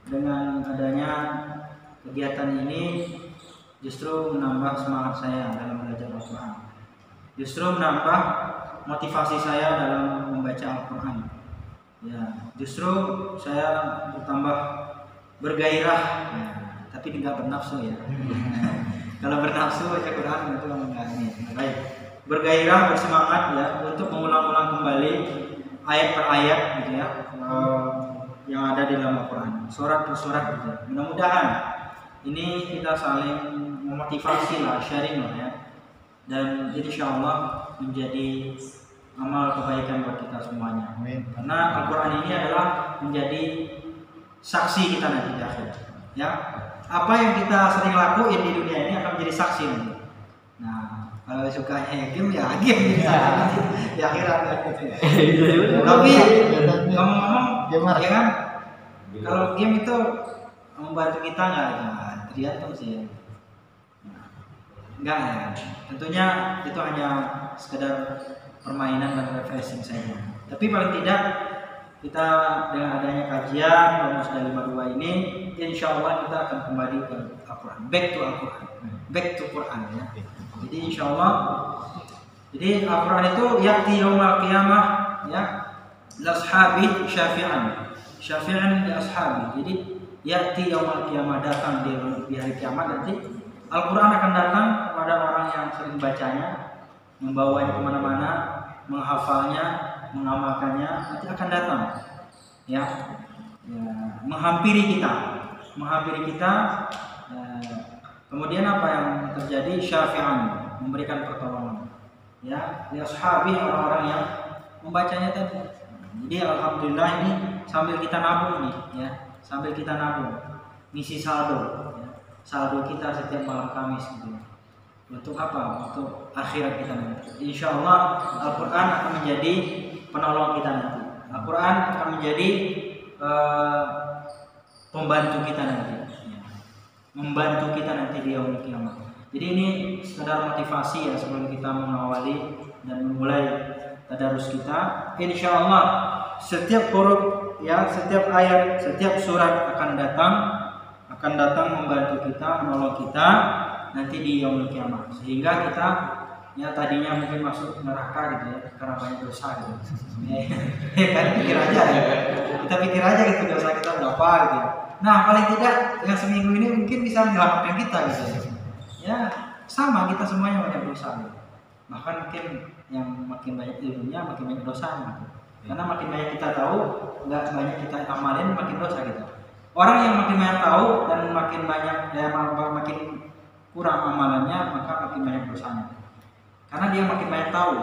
dengan adanya kegiatan ini justru menambah semangat saya dalam belajar Al-Quran, justru menambah motivasi saya dalam membaca Al-Quran. Ya, justru saya bertambah bergairah, ya, tapi tidak bernafsu ya. Kalau bernafsu baca Quran itu enggak ini. Baik, bergairah, bersemangat ya untuk mengulang-ulang kembali ayat per ayat gitu ya, yang ada di dalam Al-Quran, surat per surat gitu. Mudah-mudahan ini kita saling memotivasi lah, sharing lah ya, dan insya Allah menjadi amal kebaikan buat kita semuanya. Amin. Karena Al-Quran ini adalah menjadi saksi kita nanti di akhirat. Ya, apa yang kita sering lakuin di dunia ini akan menjadi saksi nanti. Nah, kalau suka game ya game di akhirat gitu ya. Tapi ngomong-ngomong, ya kan, kalau game itu membantu kita nggak? Nah, tergantung sih. Enggak ya. Tentunya itu hanya sekedar permainan dan refreshing saja. Tapi paling tidak kita dengan adanya kajian Rumus 52 ini, insya Allah kita akan kembali ke Al-Quran, back to Al-Quran, back to Quran ya. Jadi insya Allah, jadi Al-Quran itu ya'ti yaumal qiyamah ya, lashabi syafi'an, syafi'an li ashabi. Jadi ya'ti yaumal qiyamah, datang di hari kiamat nanti Al-Quran akan datang kepada orang yang sering bacanya, membawanya kemana-mana, menghafalnya, mengamalkannya, nanti akan datang ya, menghampiri kita, kemudian apa yang terjadi? Syafi'an, memberikan pertolongan ya, li ashabi, orang-orang yang membacanya tadi. Jadi alhamdulillah ini sambil kita nabung nih ya, sambil kita nabung ngisi saldo ya, saldo kita setiap malam Kamis gitu. Untuk apa? Untuk akhirat kita nanti. Insya Allah Al-Quran akan menjadi penolong kita nanti. Al-Quran akan menjadi pembantu kita nanti, membantu kita nanti di yaumul qiyamah. Jadi ini sekedar motivasi ya sebelum kita mengawali dan memulai tadarus kita. Insya Allah setiap huruf ya, setiap ayat, setiap surat akan datang membantu kita, menolong kita nanti di yaumul qiyamah, sehingga kita ya tadinya mungkin masuk neraka gitu ya karena banyak dosa gitu. Ya kan, pikir aja ya. Kita pikir aja gitu dosa kita berapa gitu. Nah, paling tidak yang seminggu ini mungkin bisa menyelamatkan kita gitu. Ya, sama kita semuanya banyak dosa gitu. Bahkan mungkin yang makin banyak ilmunya makin banyak dosanya gitu. Karena makin banyak kita tahu, nggak banyak kita amalin, makin dosa kita. Orang yang makin banyak tahu dan makin banyak makin kurang amalannya, maka makin banyak dosanya. Karena dia makin banyak tahu.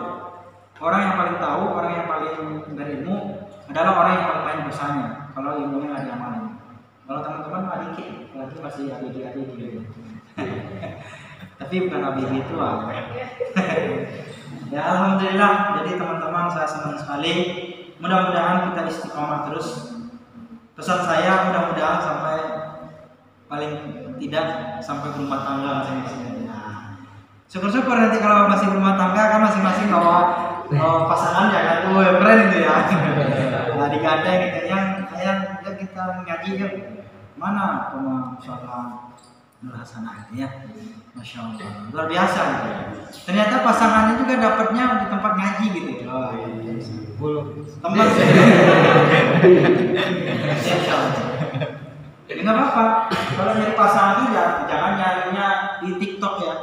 Orang yang paling tahu, orang yang paling berilmu adalah orang yang paling banyak dosanya. Kalau ilmunya nggak diamalin. Kalau teman-teman mah dikit, lagi masih adik gitu. Tapi bukan ABG itu lah. Ya alhamdulillah. Jadi teman-teman, saya senang sekali. Mudah-mudahan kita istiqomah terus. Pesan saya mudah-mudahan sampai paling tidak sampai berumah tangga masing-masing. Nah, syukur-syukur nanti kalau masih berumah tangga kan masing-masing bawa pasangan ya kan, keren itu ya. Nah, digandeng gitu yang kita ngaji ya mana sama insyaallah melaksanakan ya. Masya Allah, luar biasa gitu. Ternyata pasangannya juga dapatnya di tempat ngaji gitu. Oh, tempat jadi nggak apa-apa. Kalau nyari pasangan itu ya jangan nyarinya di TikTok ya.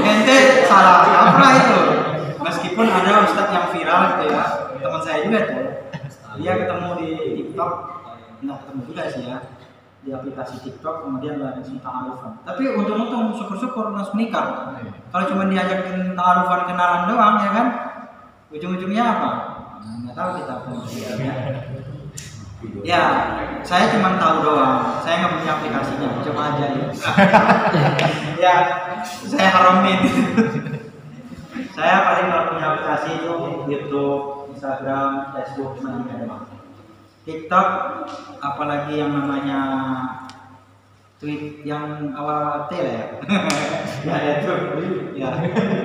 Ente salah kaprah itu. Meskipun ada ustadz yang viral gitu ya, teman saya juga tuh. Dia ketemu di TikTok, nggak ketemu juga sih ya, di aplikasi TikTok, kemudian langsung ta'arufan. Tapi untung-untung syukur-syukur langsung nikah. Kalau cuma diajakin ta'arufan kenalan doang ya kan, ujung-ujungnya apa? Nggak tahu kita ya. Ya, saya cuma tahu doang. Saya nggak punya aplikasinya, coba aja ya. Ya, saya haramin. Saya paling kalau punya aplikasi itu YouTube, Instagram, Facebook, cuma ini doang. TikTok, apalagi yang namanya tweet yang awal-awal T ya. Ya itu, ya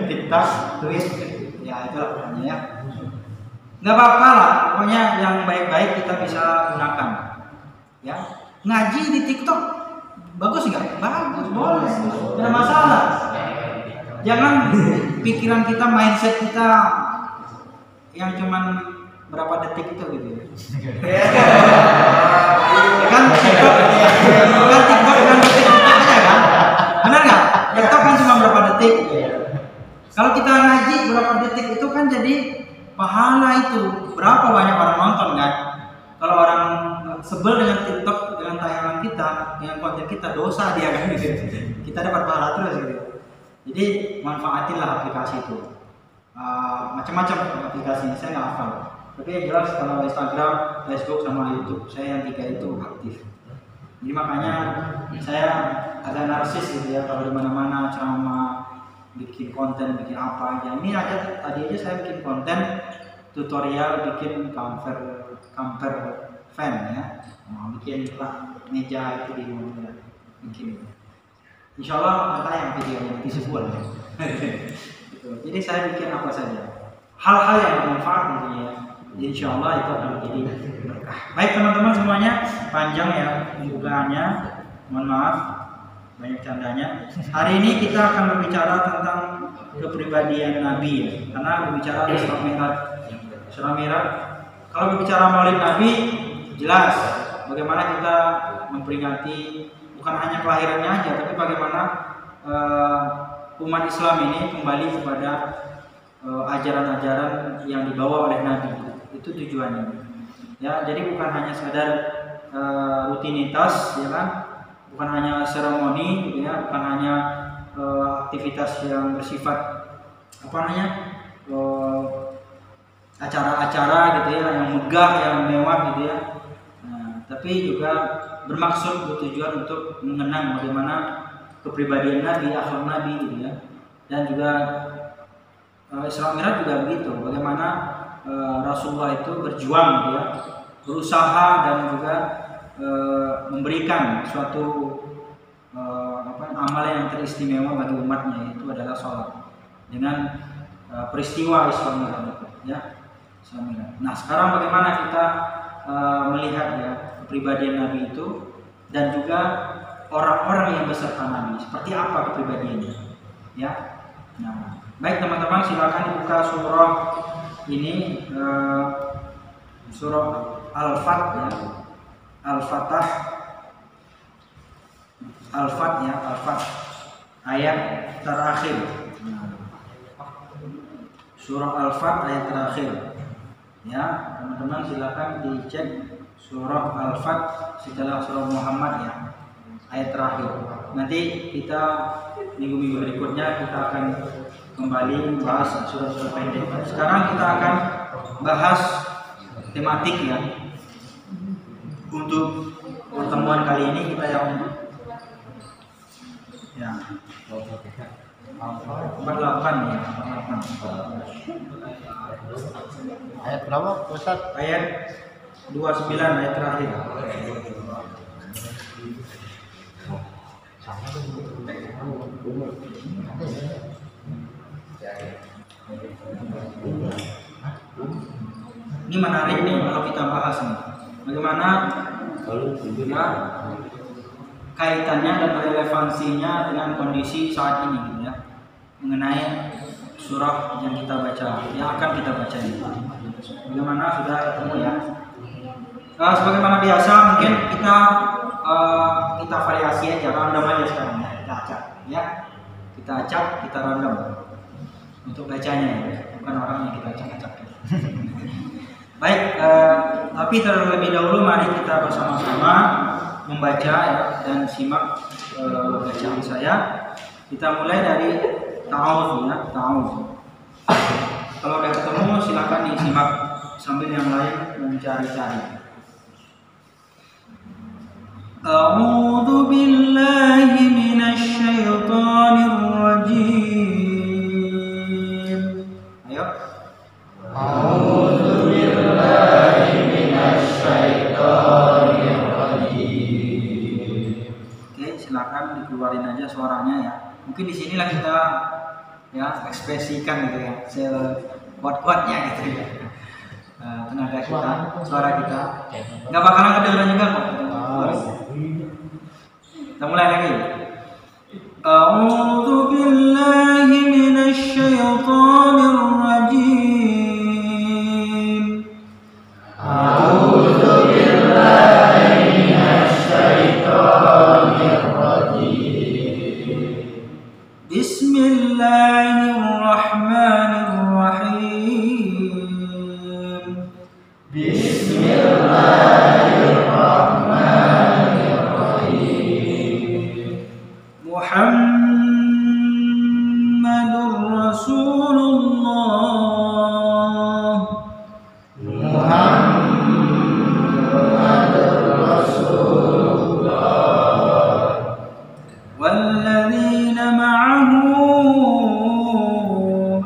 TikTok, tweet, ya itulah pokoknya ya. Nggak apa-apa lah, pokoknya yang baik-baik kita kita bisa gunakan. Ya, ngaji di TikTok bagus nggak? Bagus, boleh, tidak masalah. Jangan pikiran kita, mindset kita yang cuman berapa detik itu gitu. Kan TikTok kan detik aja kan? Benar nggak? TikTok kan cuma berapa detik. Kalau kita ngaji berapa detik itu kan jadi pahala itu. Berapa banyak orang nonton kan? Kalau orang sebel dengan TikTok, dengan tayangan kita, dengan konten kita, dosa dia kan gitu. Kita dapat pahala terus gitu. Jadi manfaatinlah aplikasi itu. Macam-macam aplikasinya, saya nggak hafal. Tapi yang jelas kalau Instagram, Facebook sama YouTube, saya yang 3 itu aktif. Jadi makanya saya agak narsis gitu ya, kalau di mana-mana ceramah, bikin konten, bikin apa aja. Ini aja tadi aja saya bikin konten tutorial bikin camper van ya, bikin meja itu di mobil, bikin. Insya Allah ada yang videonya nanti sebuah. Jadi saya bikin apa saja, hal-hal yang bermanfaat tentunya. Insya Allah itu akan menjadi berkah. Baik teman-teman semuanya, panjang ya pembukaannya, mohon maaf banyak candanya. Hari ini kita akan berbicara tentang kepribadian Nabi ya, karena berbicara Isra Mi'raj. Kalau berbicara Maulid Nabi, jelas bagaimana kita memperingati bukan hanya kelahirannya aja, tapi bagaimana umat Islam ini kembali kepada ajaran-ajaran yang dibawa oleh Nabi. Itu tujuannya. Ya, jadi bukan hanya sekedar rutinitas, ya kan? Bukan hanya seremoni, gitu ya, bukan hanya aktivitas yang bersifat acara-acara gitu ya, yang megah, yang mewah gitu ya. Nah, tapi juga bermaksud bertujuan untuk mengenang bagaimana kepribadian Nabi, akhlak Nabi gitu ya. Dan juga Isra Mi'raj juga begitu, bagaimana Rasulullah itu berjuang gitu ya, berusaha dan juga memberikan suatu amalan yang teristimewa bagi umatnya, itu adalah sholat dengan peristiwa Isra Mi'raj ya. Nah sekarang bagaimana kita melihat ya kepribadian Nabi itu dan juga orang-orang yang beserta Nabi, seperti apa kepribadiannya ya. Nah baik teman-teman, silakan dibuka surah ini, surah Al-Fat ya, Al-Fatah, Al-Fat ya, Al-Fat ayat terakhir. Surah Al-Fat ayat terakhir. Ya, teman-teman silakan dicek surah Al-Fat setelah surah Muhammad ya, ayat terakhir. Nanti kita minggu-minggu berikutnya kita akan kembali membahas surah-surah pendek. Sekarang kita akan bahas tematik ya. Untuk pertemuan kali ini kita yang 48 ya, 48. Ayat berapa Ustaz? Ayat 29 ayat terakhir. Ini menarik nih kalau kita bahas nih. Bagaimana ya, kaitannya dan relevansinya dengan kondisi saat ini gitu ya, mengenai surah yang kita baca, yang akan kita baca ini. Bagaimana sudah ketemu ya? Sebagaimana biasa mungkin kita variasi aja, random aja sekarang ya, kita acak ya, kita random untuk bacanya ya, bukan orang yang kita acak-acak. Baik, tapi terlebih dahulu mari kita bersama-sama membaca ya, dan simak bacaan saya. Kita mulai dari ta'awudz ya, ta'awudz. Kalau udah ketemu silakan disimak sambil yang lain mencari-cari. A'udzu billahi minasy syaithanir rajim. Ayo. A'udzu billahi minasy syaithanir rajim. Oke, silakan dikeluarin aja suaranya ya. Mungkin di sinilah kita ya ekspresikan gitu ya, sekuat-kuatnya gitu ya. tenaga kita, suara kita. Nggak bakalan kedengeran juga kok. Kita mulai lagi. A'udzu billahi minasy syaithanir rajim. A'udzu billahi minasy syaithanir rajim. Bismillahirrahmanirrahim. Bismillahirrahmanirrahim. Muhammadur Rasulullah. Muhammadur Rasulullah. Walladzina ma'ahu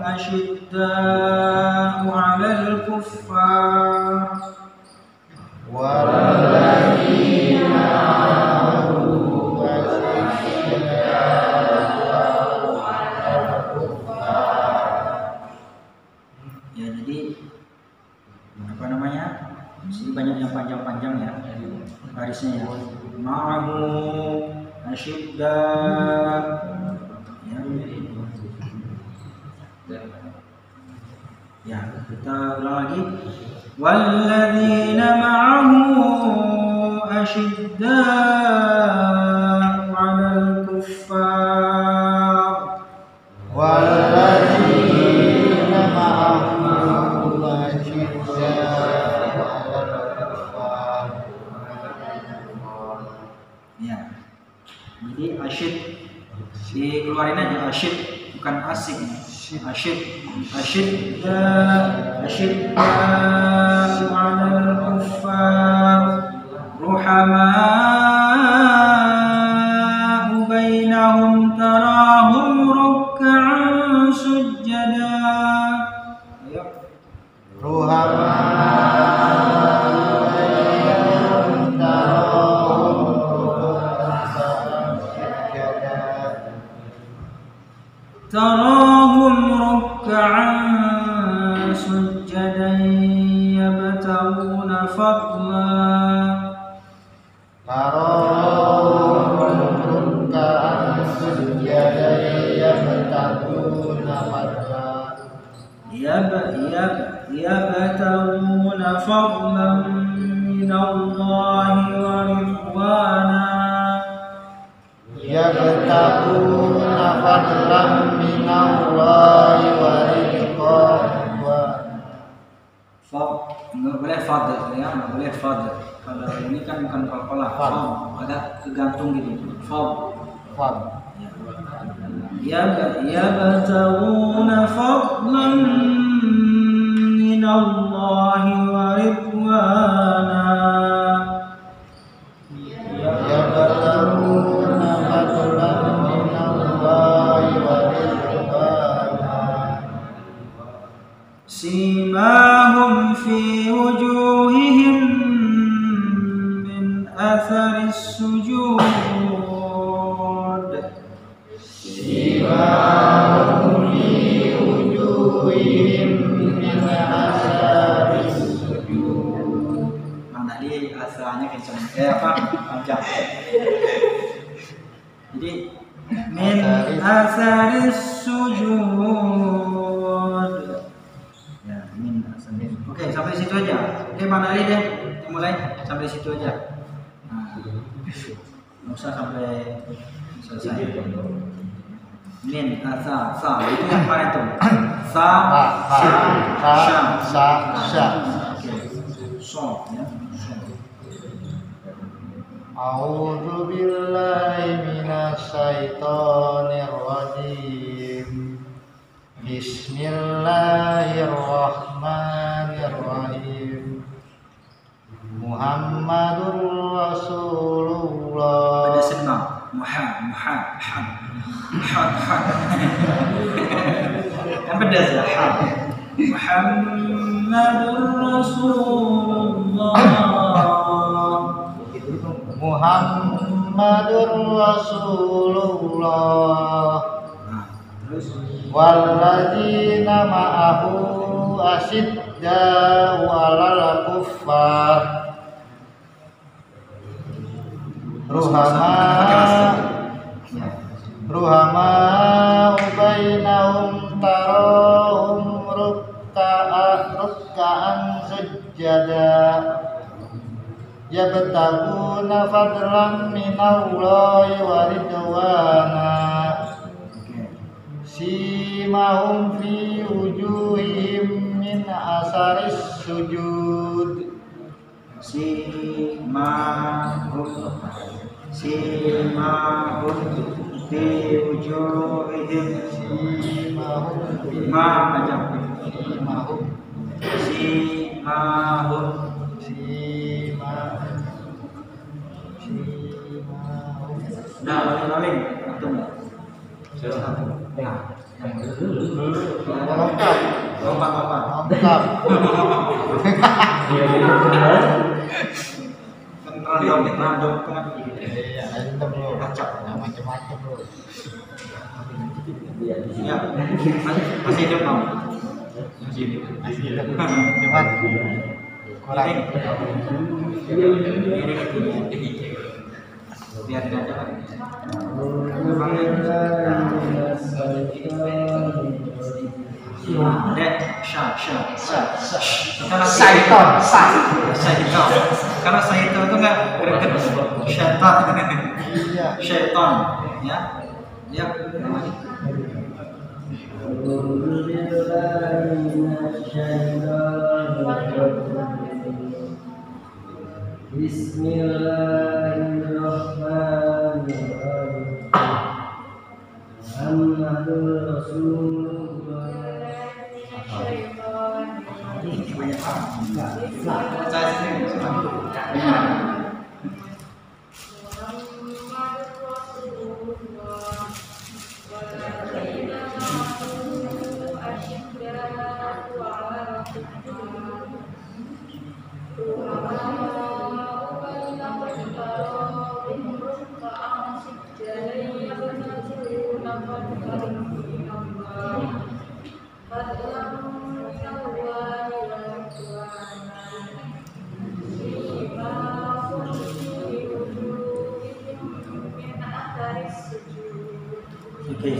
asyidda'u 'alal kuffar. Ya, jadi apa namanya? Sini banyak yang panjang-panjang ya barisnya ya. Ma'ahu asyidda ya, kita ulang lagi. Walladzina ma'ahu asyidda'u 'alal kuffar. Walladzina ma'ahu asyidda'u 'alal kuffar. Ya. Jadi asyid dikeluarin aja, asyid bukan asik. Asyid asyidda 'alal kuffar ruhama'u bainahum tarahum ruk'an sujada. Ayo. تراهم ركعا سجدا يبتغون فضلا. يبتغون فضلا من الله ورضوانا. Yabtaguna fadlan minallahi wa ridwana. Nggak boleh fadl ya, nggak boleh fadl. Kalau ini kan bukan qalqalah, agak kegantung gitu. Fadl. Yabtaguna fadlan minallahi wa ridwana. Simahum fi wujuhihim min atharis sujud. Simahum fi wujuhihim min atharis sujud. Mana tadi asalnya kencang. Panjang. Jadi min atharis sujud. Oke, sampai situ aja. Oke, Bang Ali deh, mulai sampai situ aja. Nah, nggak usah sampai selesai. Min, sa, itu yang mana tuh? Sa, sya. Oke, so, ya. A'udzu billahi minasy syaithanir rajim. Bismillahirrahmanirrahim. Muhammadur Rasulullah. Ada senang. Muhammad. Kan pedas ya. Muhammadur Rasulullah. Muhammadur Rasulullah. Terus Walladzina ma'ahu asyidda asyidda'u 'alal kuffar ruhama bainahum tarahum ruk'an sujada yabtaguna fadlan minallahi wa ridwana simahum fi wujuhihim min asaris sujud simahum fi wujuhihim Nah, paling atau enggak? Ya, yang dulu. lengkap Random kan. iya random bro Kacau. macam-macam bro Ya, masih hidup mau. Masih hidup. cuman kurang Biar tidak ada. Karena syaitan itu nggak greget syaitan, syaitan, ya, ya. Bismillahirrahmanirrahim. Muhammadur Rasulullah. Oke,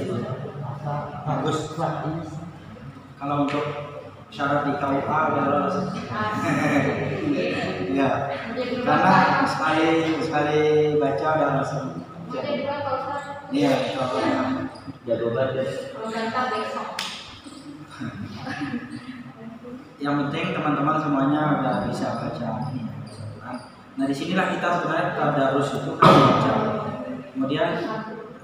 bagus. Kalau untuk syarat di KUA udah lolos. Ya, karena sekali baca udah langsung. Iya, jago banget. Yang penting teman-teman semuanya udah bisa baca. Nah, disinilah kita sebenarnya tadarus itu baca. Kemudian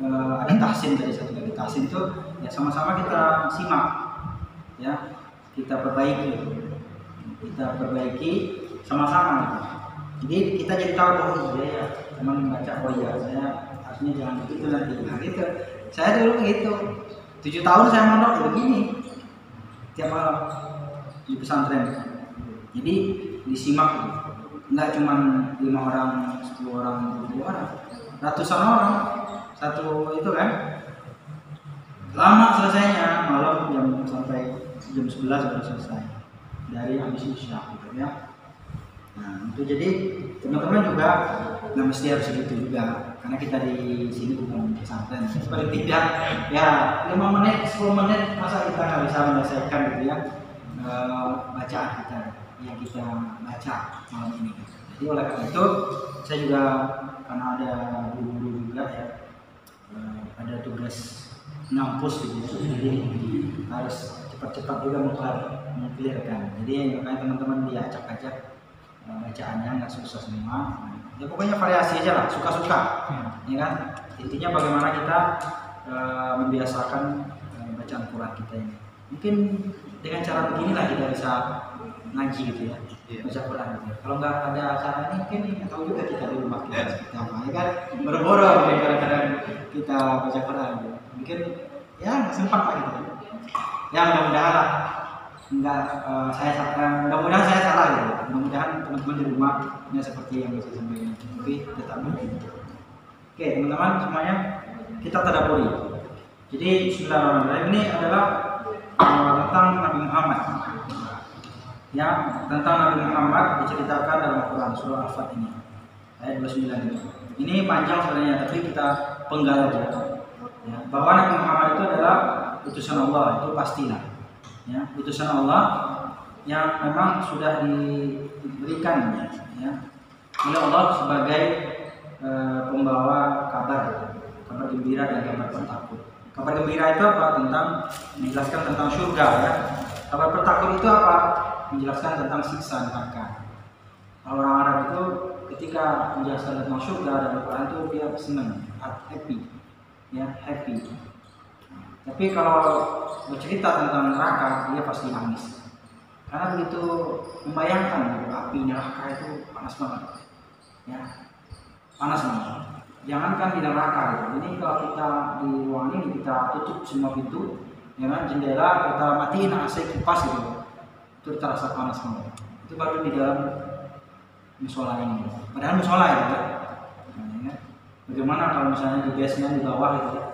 ada tahsin tadi, satu lagi tahsin itu ya sama-sama kita simak, ya kita perbaiki sama-sama. Jadi kita jadi tahu oh iya ya teman membaca, oh iya saya harusnya jangan begitu nanti, nah gitu. Saya dulu gitu 7 tahun saya mondok begini tiap malam di pesantren. Jadi disimak, nggak cuma 5 orang, 10 orang, 20 orang, ratusan orang satu itu kan. Lama selesainya, malam sampai jam 11 baru selesai dari habis isya gitu ya. Nah itu jadi teman-teman juga nggak mesti harus segitu juga, karena kita di sini bukan pesantren. Paling tidak ya 5 menit 10 menit masa kita nggak bisa menyelesaikan gitu ya bacaan kita yang kita baca malam ini. Jadi oleh karena itu saya juga karena ada guru-guru juga ya ada tugas ngampus gitu, jadi harus cepat-cepat juga mengclearkan. Jadi makanya teman-teman diacak-acak bacaannya, nggak susah semua. Ya pokoknya variasi aja lah, suka-suka, ya kan. Intinya bagaimana kita membiasakan bacaan Quran kita ini. Mungkin dengan cara beginilah kita bisa ngaji gitu ya, baca Quran gitu. Kalau nggak ada cara ini mungkin nggak tahu juga kita di rumah kita seperti apa, ya kan. Boro-boro kadang-kadang kita baca Quran gitu. Mungkin ya nggak sempat lah gitu. Ya mudah-mudahan lah mudah-mudahan saya salah ya. Mudah-mudahan teman-teman di rumah seperti yang saya sampaikan, tapi tetap begini. Oke teman-teman semuanya, kita tadabburi. Jadi Bismillahirrahmanirrahim ini adalah tentang Nabi Muhammad. yang tentang Nabi Muhammad diceritakan dalam Al-Quran surah Al-Fat ini ayat 29 ini. Ini panjang sebenarnya, tapi kita penggal aja. Ya, bahwa Nabi Muhammad itu adalah utusan Allah, itu pastilah. Ya, utusan Allah yang memang sudah diberikan ya, oleh Allah sebagai pembawa kabar gembira dan kabar pentakut. Kabar gembira itu apa? Tentang menjelaskan tentang surga ya. Kabar pentakut itu apa? Menjelaskan tentang siksa neraka. Orang Arab itu ketika menjelaskan tentang surga dan Al-Quran itu dia senang, happy, ya happy. Tapi kalau bercerita tentang neraka dia pasti nangis. Karena begitu membayangkan api neraka itu panas banget, ya panas banget. Jangankan di neraka gitu. Ini kalau kita di ruangan ini kita tutup semua pintu, ya kan, jendela kita matiin AC kipas gitu. Itu terasa panas banget. Itu baru di dalam musola ini. Padahal musola ya, ya. Bagaimana kalau misalnya di basement di bawah gitu ya,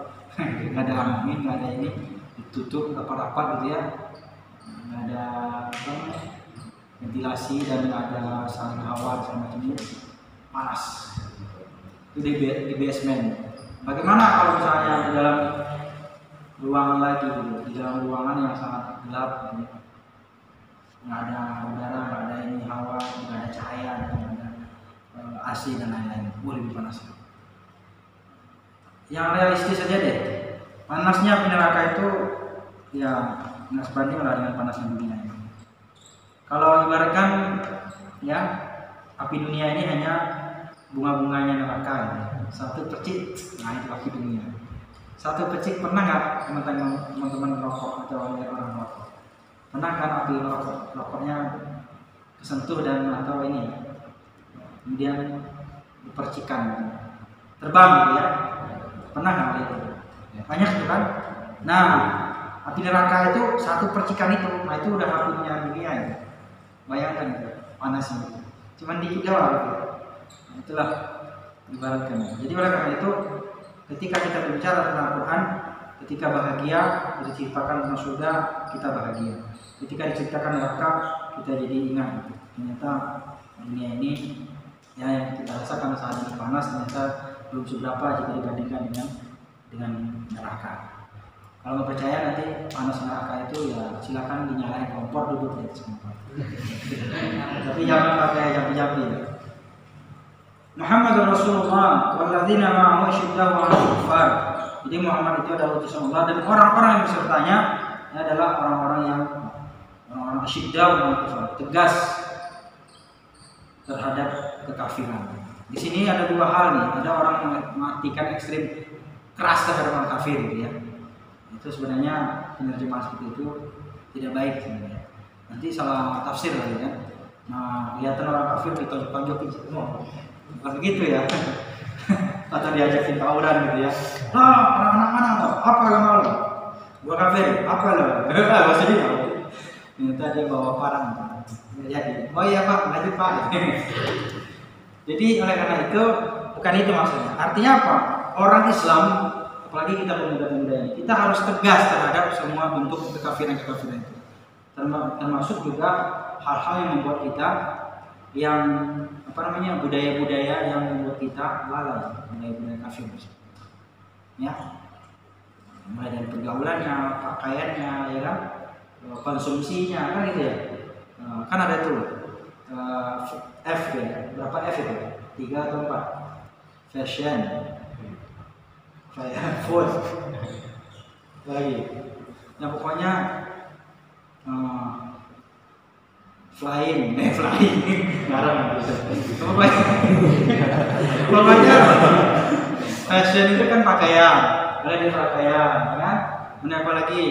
nggak ada angin, nggak ada ini, ditutup rapat-rapat gitu ya, nggak ada apa, ventilasi dan nggak ada saluran hawa segala macam ini, panas. Itu di basement. Bagaimana kalau misalnya di dalam ruangan lagi gitu, di dalam ruangan yang sangat gelap gitu, nggak ada udara, nggak ada ini hawa, nggak ada cahaya, nggak ada AC dan lain-lain, lebih panas. Yang realistis saja deh, panasnya api neraka itu ya nggak sebanding lah dengan panasnya dunia ini. Kalau ibaratkan ya api dunia ini hanya bunga-bunganya neraka ya. Satu percik, nah itu api dunia. Satu percik, pernah nggak teman-teman merokok atau orang merokok? Pernah kan api rokoknya kesentuh dan atau ini kemudian dipercikan terbang gitu ya? Pernah nggak itu? Banyak itu kan? Nah, api neraka itu satu percikan itu, nah itu udah apinya dunia ya. Bayangkan itu panasnya, cuman dikit doang gitu. Nah, itulah ibaratkan. Jadi oleh karena itu, ketika kita berbicara tentang Al-Quran, ketika bahagia diceritakan tentang surga, kita bahagia. Ketika diceritakan neraka, kita jadi ingat ternyata dunia ini ya yang kita rasakan saat ini panas ternyata belum seberapa jika dibandingkan dengan neraka. Kalau nggak percaya nanti panas neraka itu ya silakan dinyalain kompor, duduk di atas kompor. Tapi jangan pakai jampi-jampi. Muhammad Rasulullah walladzina ma'ahu asyiddaa'u 'alal kuffar. Jadi Muhammad itu adalah utusan Allah dan orang-orang yang besertanya adalah orang-orang yang asyiddaa'u 'alal kuffar, tegas terhadap kekafiran. Di sini ada dua hal nih, ada orang yang mengartikan ekstrim keras terhadap orang kafir gitu ya. Itu sebenarnya penerjemahan seperti itu tidak baik sebenarnya. Nanti salah tafsir lagi kan. Nah, kelihatan orang kafir ditonjok-tonjokin semua. Bukan begitu ya. Atau diajakin tawuran gitu ya. Anak-anak mana lo? Apa agama lo? Gua kafir. Apa lo? Bahasa dia. Minta dia bawa parang. Jadi, oh iya Pak, lanjut Pak. Jadi oleh karena itu bukan itu maksudnya. Artinya apa? Orang Islam, apalagi kita pemuda-pemuda ini, kita harus tegas terhadap semua bentuk kekafiran-kekafiran itu. Termasuk juga hal-hal yang membuat kita yang budaya-budaya yang membuat kita lalai, budaya-budaya kafir. Ya, mulai dari pergaulannya, pakaiannya, ya kan, konsumsinya, kan gitu ya. Kan ada tuh F ya, berapa F itu? 3 atau 4? Fashion, food, lagi. Nah pokoknya flying, ngarang gitu. Pokoknya fashion itu kan pakaian, mulai dari pakaian, kan? Kemudian apa lagi?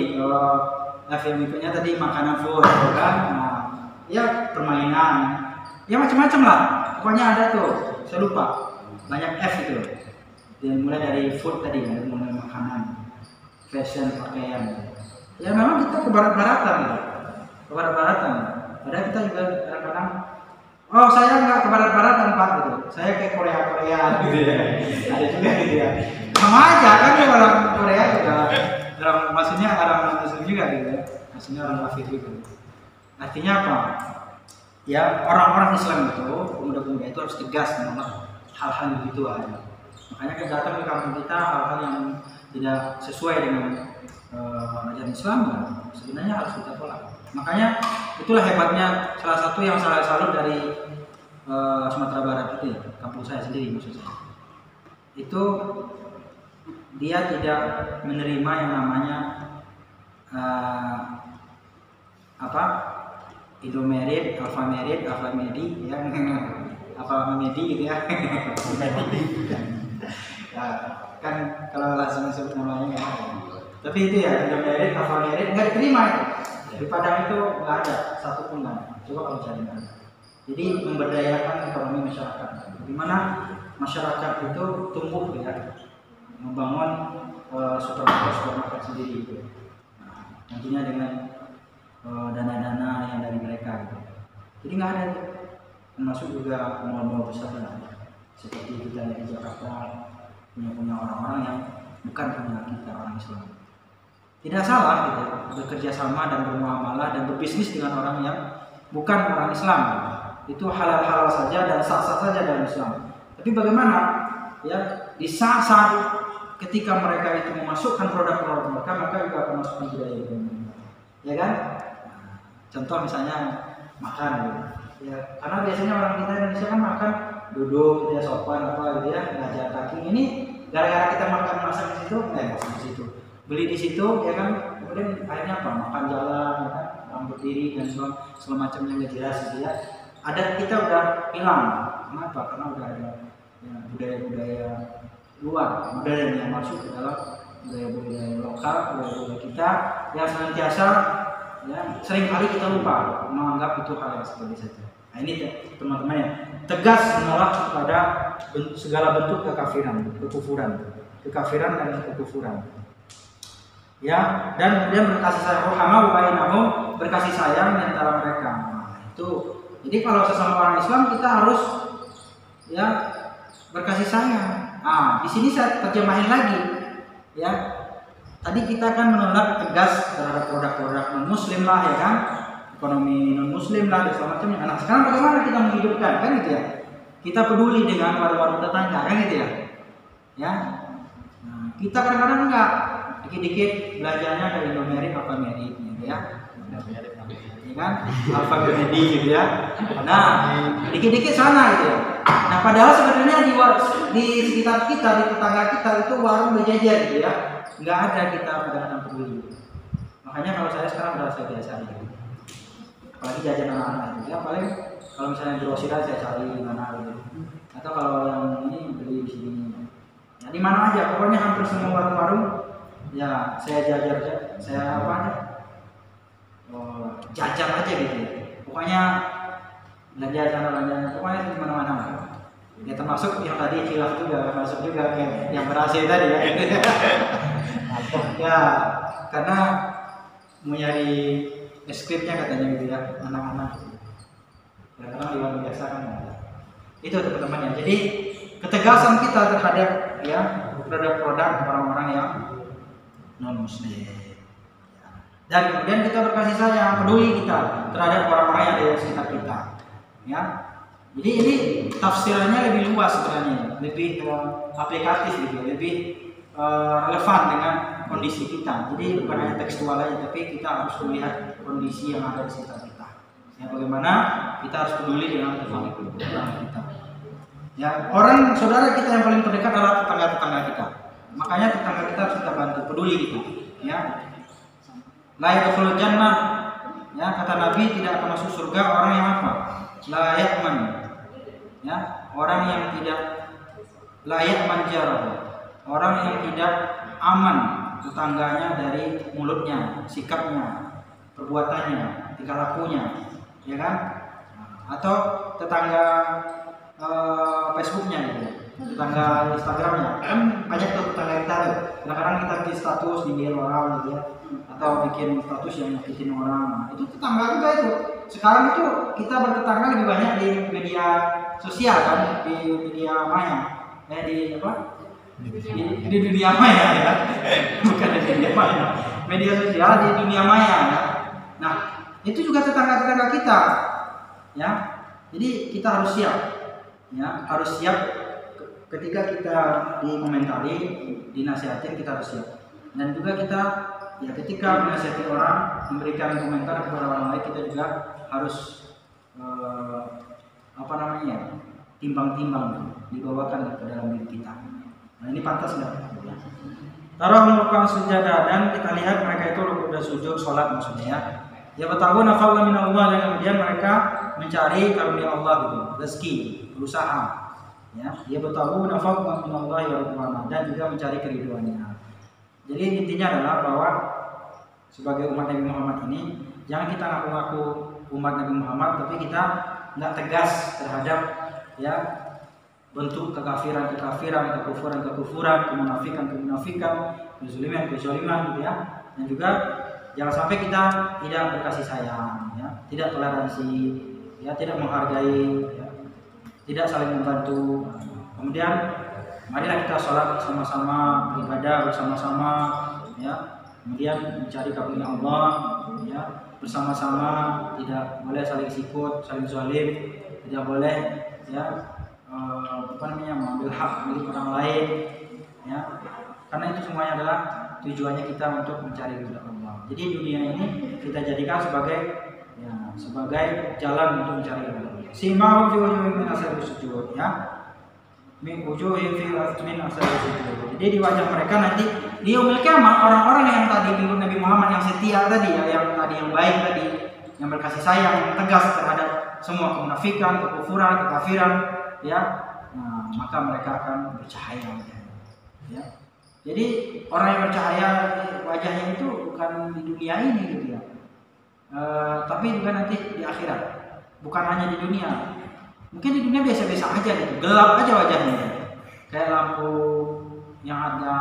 F yang berikutnya tadi makanan food, kan? Nah, ya permainan, ya macam-macam lah. Pokoknya ada tuh, saya lupa, banyak F itu. Dan mulai dari food tadi, mulai makanan, fashion, pakaian. Ya memang kita ke barat-baratan gitu. Ke barat-baratan. Padahal kita juga kadang-kadang, oh saya nggak ke barat-baratan Pak gitu. Saya ke Korea-Korea gitu ya. Ada juga gitu ya. Sama aja kan ya orang Korea juga. Maksudnya orang Muslim juga gitu ya. Maksudnya orang kafir juga. Artinya apa? ya orang-orang Islam itu, pemuda-pemuda itu harus tegas menolak hal-hal begitu aja. Makanya kita datang ke kampung kita hal-hal yang tidak sesuai dengan ajaran Islam, ya, sebenarnya harus kita tolak. Makanya itulah hebatnya salah satu yang saya salut dari Sumatera Barat itu ya, kampung saya sendiri maksud saya. Itu dia tidak menerima yang namanya Indomerit, Alfamerit, Alfamedi, ya, Alfamedi gitu ya. Ya, kan kalau langsung sebut namanya ya. Tapi itu ya Indomerit, Alfamerit nggak diterima itu. Di Padang itu nggak ada satu pun nggak. Coba kalau cari ada. Jadi memberdayakan ekonomi masyarakat. Dimana masyarakat itu tumbuh ya, membangun supermarket sendiri gitu. Nah, nantinya dengan dana-dana yang dari mereka gitu. Jadi nggak ada itu. Termasuk juga mal-mal besar seperti kita di Jakarta punya orang-orang yang bukan punya kita orang Islam. Tidak salah gitu, bekerja sama dan bermuamalah dan berbisnis dengan orang yang bukan orang Islam. Itu halal-halal saja dan sah-sah saja dalam Islam. Tapi bagaimana ya di saat ketika mereka itu memasukkan produk-produk mereka, maka juga akan masukkan budaya mereka, ya kan? Contoh misalnya makan gitu. Ya, karena biasanya orang kita Indonesia kan makan duduk gitu ya, sopan apa gitu ya, ngajak kaki. Ini gara-gara kita makan masak di situ, masak di situ, beli di situ ya kan, kemudian akhirnya apa? Makan jalan ya kan, orang berdiri dan segala macamnya nggak jelas gitu ya. Ada kita udah hilang. Kenapa? Karena udah ada ya, budaya-budaya luar, budaya yang masuk ke dalam budaya-budaya lokal, budaya kita yang senantiasa ya seringkali kita lupa menganggap itu hal yang seperti saja. Nah ini teman-teman ya, tegas menolak kepada segala bentuk kekafiran, kekafiran dan kekufuran. Ya, dan kemudian berkasih sayang, rahmah bainahum, berkasih sayang di antara mereka. Nah, itu. Jadi kalau sesama orang Islam kita harus ya berkasih sayang. Nah, di sini saya terjemahin lagi ya. Tadi kita kan menolak tegas terhadap produk-produk non-muslim lah ya kan, ekonomi non-muslim lah dan segala macamnya. Nah sekarang bagaimana kita menghidupkan kan gitu ya? Kita peduli dengan warung-warung tetangga kan gitu ya? Ya, nah, kita kadang-kadang enggak, dikit-dikit belajarnya dari Indomerit, Alfamerit gitu ya, ya kan? Alfamerit gitu ya. Nah, dikit-dikit sana gitu ya. Nah padahal sebenarnya di sekitar kita, di tetangga kita itu warung berjajar gitu ya. Nggak ada kita kadang-kadang peduli. Makanya kalau saya sekarang udah saya biasa gitu. Apalagi jajan anak-anak gitu ya, paling kalau misalnya grosiran saya cari di mana gitu. Atau kalau yang ini beli di sini. Ya di mana aja, pokoknya hampir semua warung-warung ya saya jajar, saya apa aja, jajan aja gitu. Pokoknya belanja sana, pokoknya di mana-mana. Ya termasuk yang tadi khilaf juga masuk juga kayak yang berhasil tadi ya. Ya karena mau nyari skripnya katanya gitu ya anak-anak. Ya karena di luar biasa kan. Itu teman-teman ya. Jadi ketegasan kita terhadap ya produk-produk orang-orang yang non muslim. Dan kemudian kita berkasih sayang, peduli kita terhadap orang-orang yang ada di sekitar kita. Ya. Jadi ini tafsirannya lebih luas sebenarnya, lebih aplikatif gitu, lebih relevan dengan kondisi kita. Jadi bukan hanya tekstual aja, tapi kita harus melihat kondisi yang ada di sekitar kita. Ya, bagaimana kita harus peduli dengan tetangga kita. Ya, orang saudara kita yang paling terdekat adalah tetangga-tetangga kita. Makanya tetangga kita harus kita bantu, peduli kita. Ya, la yadkhulul jannah. Ya, kata Nabi tidak akan masuk surga orang yang apa? La ya'man. Ya, orang yang tidak layak manjar, orang yang tidak aman tetangganya dari mulutnya, sikapnya, perbuatannya, tingkah lakunya, ya kan? Atau tetangga Facebooknya gitu, tetangga Instagramnya, kan banyak tuh tetangga kita tuh. Kadang-kadang kita bikin status nyindir orang gitu ya, atau bikin status yang nyakitin orang. Nah, itu tetangga juga itu. Sekarang itu kita bertetangga lebih banyak di media sosial kan, di media maya, di apa? Di dunia maya ya, bukan di dunia maya, media sosial di dunia maya ya. Nah itu juga tetangga-tetangga kita ya. Jadi kita harus siap, ya, harus siap ketika kita dikomentari, dinasihatin, kita harus siap. Dan juga kita, ya, ketika menasihati orang, memberikan komentar kepada orang lain, kita juga harus timbang-timbang dibawakan ke dalam diri kita. Nah, ini pantas nggak? Taruh merupakan sujada, dan kita lihat mereka itu rukuk dan sujud sholat maksudnya, ya. Ya bertahun fadlan min Allah, dan kemudian mereka mencari karunia Allah gitu, rezeki, berusaha, ya. Ya bertahun fadlan min Allah ya Rabbana, dan juga mencari keriduannya. Jadi intinya adalah bahwa sebagai umat Nabi Muhammad ini, jangan kita ngaku-ngaku umat Nabi Muhammad tapi kita nggak tegas terhadap, ya, bentuk kekafiran, kekufuran, kemunafikan, kezaliman, gitu, ya. Dan juga jangan sampai kita tidak berkasih sayang, ya, tidak toleransi, ya, tidak menghargai, ya, tidak saling membantu. Kemudian marilah kita sholat bersama-sama, beribadah bersama-sama, ya. Kemudian mencari karunia Allah, ya, bersama-sama, tidak boleh saling sikut, saling zalim, tidak boleh, ya, mengambil hak milik orang lain, ya. Karena itu semuanya adalah tujuannya kita untuk mencari ridha Allah. Jadi dunia ini kita jadikan sebagai, ya, sebagai jalan untuk mencari ridha Allah. Simahum fi wujuhihim min asari sujud, ya. Min wujuhihim fi min asari sujud. Jadi di wajah mereka nanti di yaumil qiyamah, orang-orang yang tadi pengikut Nabi Muhammad yang setia tadi, ya, yang tadi yang baik tadi, yang berkasih sayang, yang tegas terhadap semua kemunafikan, kekufuran, kekafiran, ya. Nah, maka mereka akan bercahaya, ya. Jadi orang yang bercahaya wajahnya itu bukan di dunia ini gitu, ya, tapi juga nanti di akhirat. Bukan hanya di dunia. Mungkin di dunia biasa-biasa aja gitu, gelap aja wajahnya, kayak lampu yang harga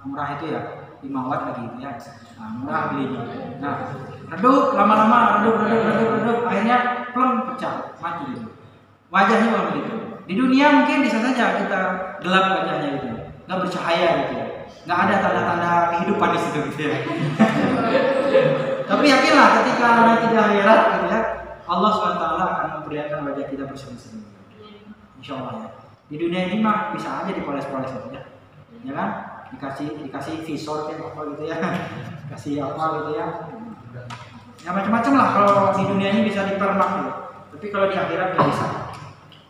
murah itu, ya, 5 watt lagi gitu, ya. Nah, murah belinya. Nah, redup lama-lama, redup, akhirnya plong pecah, mati gitu. Wajahnya kalau begitu. Di dunia mungkin bisa saja kita gelap wajahnya gitu, nggak bercahaya gitu, ya, nggak ada tanda-tanda kehidupan di situ gitu, ya. Tapi yakinlah ketika nanti di akhirat gitu, ya, Allah SWT akan memperlihatkan wajah kita berseri-seri, insya Allah, ya. Di dunia ini mah bisa aja dipoles-poles gitu, ya kan, dikasih visor kayak apa gitu, ya, kasih apa gitu, ya, ya macam-macam lah. Kalau di dunia ini bisa dipermak gitu, tapi kalau di akhirat nggak bisa.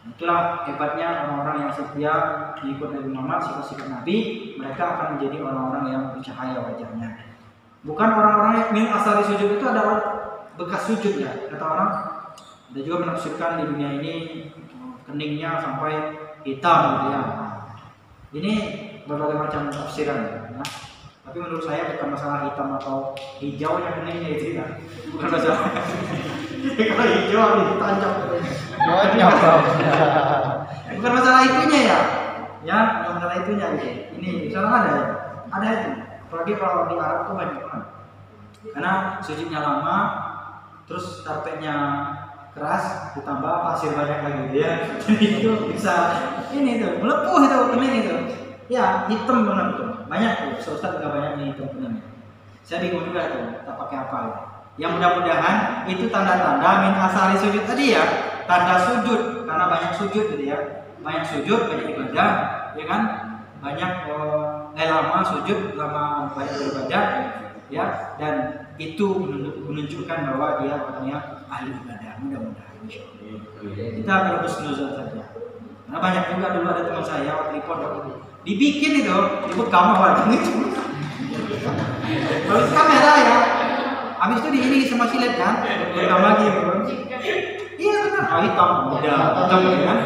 Itulah hebatnya orang-orang yang setia mengikut Nabi Muhammad, sifat-sifat Nabi, mereka akan menjadi orang-orang yang bercahaya wajahnya. Bukan orang-orang yang min asari sujud itu ada bekas sujud, ya, kata orang. Ada juga menafsirkan di dunia ini keningnya sampai hitam gitu, ya. Ini berbagai macam tafsiran, ya. Tapi menurut saya bukan masalah hitam atau hijau yang keningnya itu, ya. Bukan masalah. Kalau hijau harus ditanjak. Bukan masalah itunya, ya, bukan masalah itunya gitu. Ini misalnya ada itu. Apalagi kalau di Arab tuh banyak banget. Karena sujudnya lama, terus karpetnya keras, ditambah pasir banyak lagi, ya. Jadi itu bisa ini tuh melepuh itu kening itu. Ya, hitam banget tuh. Banyak tuh. Ustaz juga banyak yang hitam kening. Saya bingung juga tuh, tak pakai apa ya. Yang mudah-mudahan itu tanda-tanda min asari sujud tadi, ya. Tanda sujud, karena banyak sujud gitu, ya. Banyak sujud, banyak ibadah, ya kan? Banyak lama sujud, lama banyak beribadah, ya. Dan itu menunjukkan bahwa dia orangnya ahli ibadah. Mudah-mudahan kita berhusnuzon saja. Nah, banyak juga dulu ada teman saya waktu di pondok itu dibikin itu, dibekam warnanya itu. Kalau kamera, ya. Habis itu diiringi sama silet kan, bekam lagi, bro. Iya benar, hitam, udah hitam kan.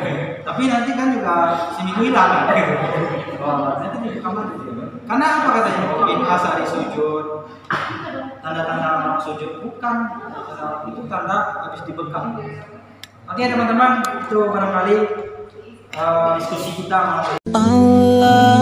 Tapi nanti kan juga seminggu hilang kan. Oh, nanti dibekam lagi. Karena apa katanya? Min asari sujud. Tanda-tanda sujud bukan, itu tanda habis dibekam. Oke teman-teman, itu barangkali diskusi kita. Allah